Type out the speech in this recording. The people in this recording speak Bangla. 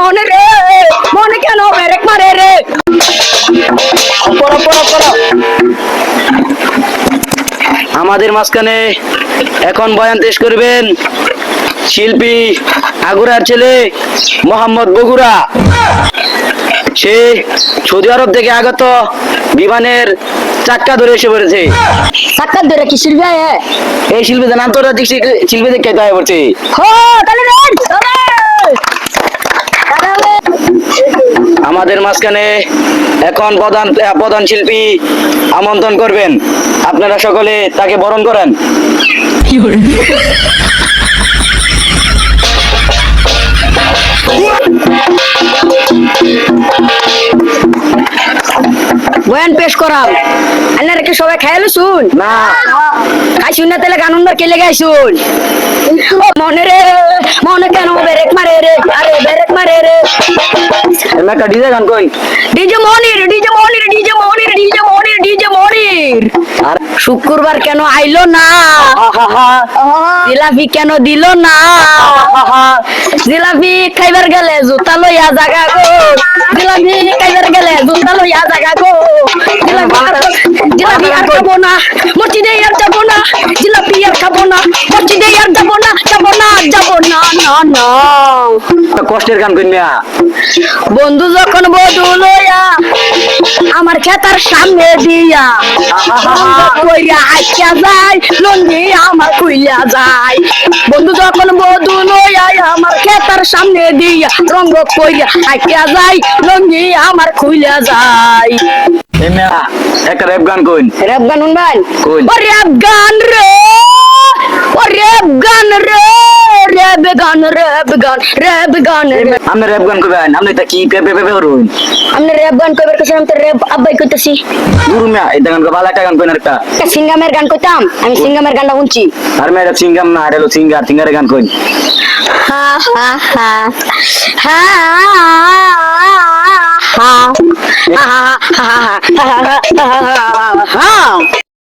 মনে রে মনে কেন ব্রেক মারে রে আমাদের মাঝখানে এখন বয়ান পেশ করবেন শিল্পী আগুরার ছেলে মোহাম্মদ বগুড়া। সে সৌদি আরব থেকে আগত বিমানের চাক্কা ধরে এসে পড়েছে। সাক্ষাৎ ধরে কি শিল্পী এই শিল্পীদের আন্তর্জাতিক শিল্পী দেখতে হয়ে পড়ছে। আমাদের মাঝখানে এখন প্রধান শিল্পী আমন্ত্রণ করবেন, আপনারা সকলে তাকে বরণ করেন। বয়ান পেশ করাও আন্নারা কি সবাই খাইলো শুন না খাইছুন না তাহলে গান কে লেগে আইছুন মনে রে মনে কেন ব্রেক মারে রে আরে ব্রেক মারে রে এমন একটা ডিজে গান কই। ডিজে মনির ডিজে মনির ডিজে মনির ডিজে মনির ডিজে মনির আর শুক্রবার কেন আইলো না জিলাপি কেন দিল না জিলাপি খাইবার গেলে জুতা লইয়া জাগা গো জিলাপি খাইবার গেলে জুতা লইয়া জাগা গো জিলাপি আর খাবো না মসজিদে আর যাবো না জিলাপি আর খাবো না মসজিদে আর যাবো না যাবো না যাবো না না না একটা কষ্টের গান কই মিয়া। বন্ধু যখন বধু লইয়া আমার খেতার সামনে দিয়া কইরা আইসা যায় লঙ্গি আমার খুইলা যায় বন্ধু যখন বধু লইয়া আমার খেতার সামনে দিয়া রঙ্গ কইরা আইসা যায় লঙ্গি আমার খুইলা যায়। এই মিয়া একটা র‍্যাপ গান কই। র‍্যাপ গান শুনবেন? কই। ও র‍্যাপ গান রে ও র‍্যাপ গান রে র‍্যাপ গান র‍্যাপ গান র‍্যাপ গান আপনি র‍্যাপ গান কইবেন, আপনি তা কি পেপে পেপে করুন। আমরা র‍্যাপ গান কইবার কাছে আমি তো র‍্যাপ আব্বাই কইতাছি। দূর মিয়া এই গান ভালো একটা গান কইন একটা। সিঙ্গামের গান কইতাম আমি সিঙ্গামের গানটা শুনছি। আর মেয়েরা সিঙ্গাম না আর হলো সিঙ্গারের গান কই। হা হা হা হা হা হা হা